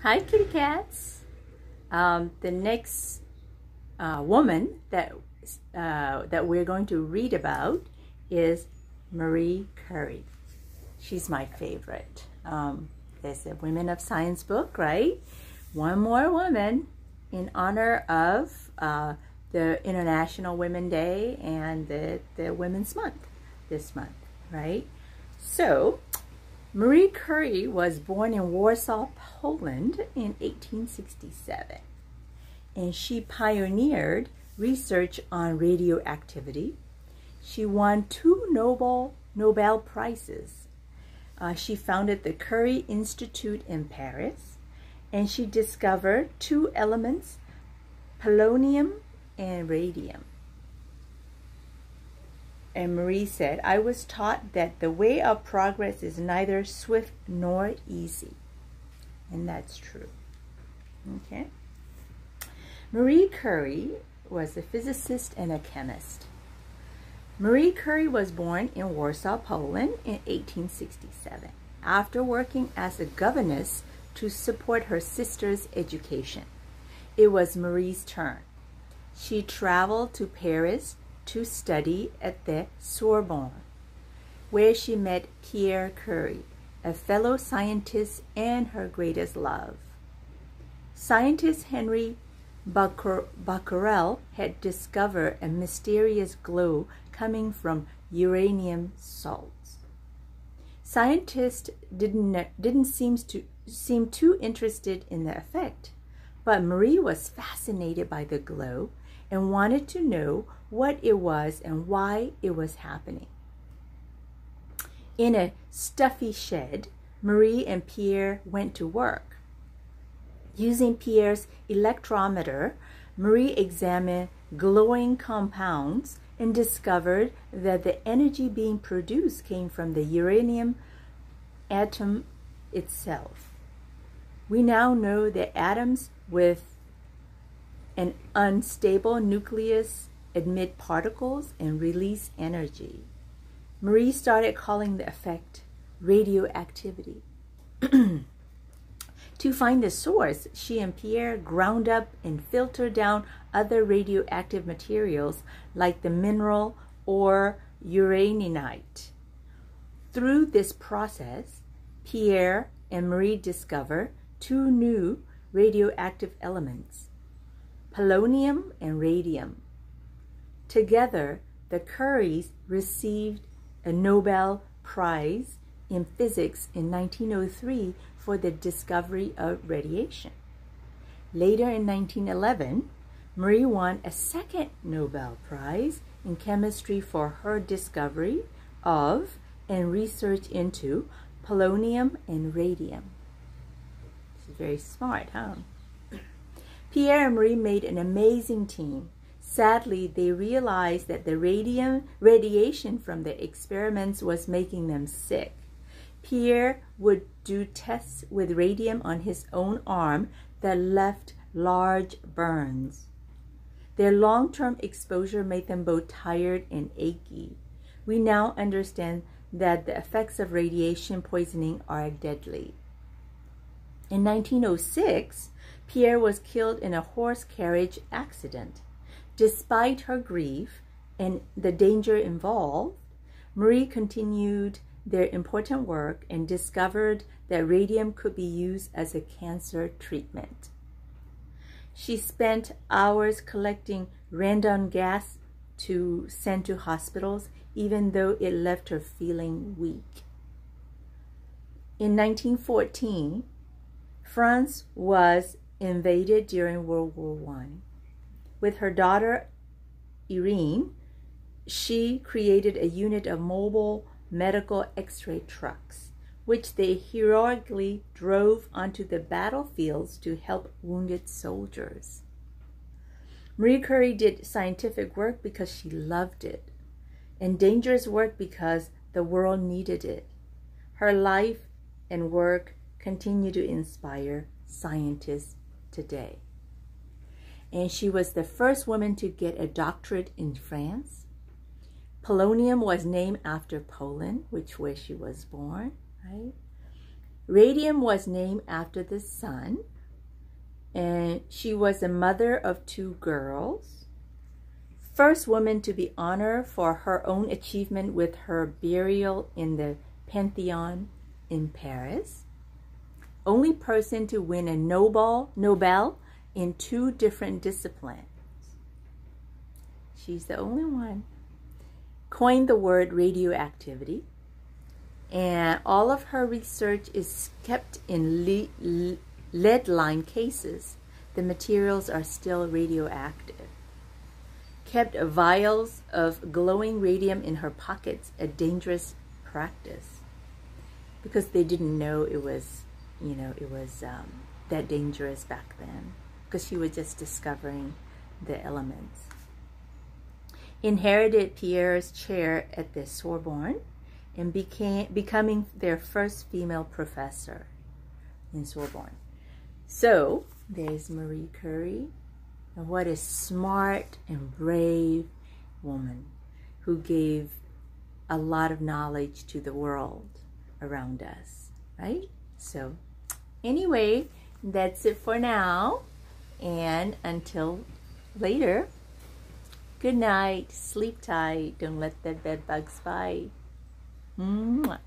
Hi, kitty cats. The next woman that we're going to read about is Marie Curie. She's my favorite. There's a Women of Science book, right? One more woman in honor of the International Women's Day and the Women's Month this month, right? So, Marie Curie was born in Warsaw, Poland in 1867, and she pioneered research on radioactivity. She won 2 Nobel Prizes. She founded the Curie Institute in Paris, and she discovered 2 elements, polonium and radium. And Marie said, "I was taught that the way of progress is neither swift nor easy." And that's true. Okay. Marie Curie was a physicist and a chemist. Marie Curie was born in Warsaw, Poland in 1867, after working as a governess to support her sister's education. It was Marie's turn. She traveled to Paris to study at the Sorbonne, where she met Pierre Curie, a fellow scientist and her greatest love. Scientist Henry Becquerel had discovered a mysterious glow coming from uranium salts. Scientists didn't seem too interested in the effect, but Marie was fascinated by the glow and wanted to know what it was and why it was happening. In a stuffy shed, Marie and Pierre went to work. Using Pierre's electrometer, Marie examined glowing compounds and discovered that the energy being produced came from the uranium atom itself. We now know that atoms with an unstable nucleus emit particles and release energy. Marie started calling the effect radioactivity. To find the source, she and Pierre ground up and filtered down other radioactive materials like the mineral or uraninite. Through this process, Pierre and Marie discovered 2 new radioactive elements, polonium and radium. Together, the Curies received a Nobel Prize in Physics in 1903 for the discovery of radiation. Later in 1911, Marie won a second Nobel Prize in Chemistry for her discovery of and research into polonium and radium. She's very smart, huh? Pierre and Marie made an amazing team. Sadly, they realized that the radiation from the experiments was making them sick. Pierre would do tests with radium on his own arm that left large burns. Their long-term exposure made them both tired and achy. We now understand that the effects of radiation poisoning are deadly. In 1906, Pierre was killed in a horse carriage accident. Despite her grief and the danger involved, Marie continued their important work and discovered that radium could be used as a cancer treatment. She spent hours collecting random gas to send to hospitals, even though it left her feeling weak. In 1914, France was invaded during World War I. With her daughter, Irene, she created a unit of mobile medical X-ray trucks, which they heroically drove onto the battlefields to help wounded soldiers. Marie Curie did scientific work because she loved it, and dangerous work because the world needed it. Her life and work continue to inspire scientists today. And she was the first woman to get a doctorate in France. Polonium was named after Poland, where she was born, right? Radium was named after the sun, And she was a mother of 2 girls. First woman to be honored for her own achievement with her burial in the Pantheon in Paris. Only person to win a Nobel in 2 different disciplines. She's the only one. Coined the word radioactivity. And all of her research is kept in lead-lined cases. The materials are still radioactive. Kept vials of glowing radium in her pockets, a dangerous practice. Because they didn't know it was, that dangerous back then. Because she was just discovering the elements. Inherited Pierre's chair at the Sorbonne and becoming their first female professor in Sorbonne. So, there's Marie Curie. And what a smart and brave woman who gave a lot of knowledge to the world around us, right? So, anyway, that's it for now. And until later, good night, sleep tight, don't let the bed bugs bite. Mwah.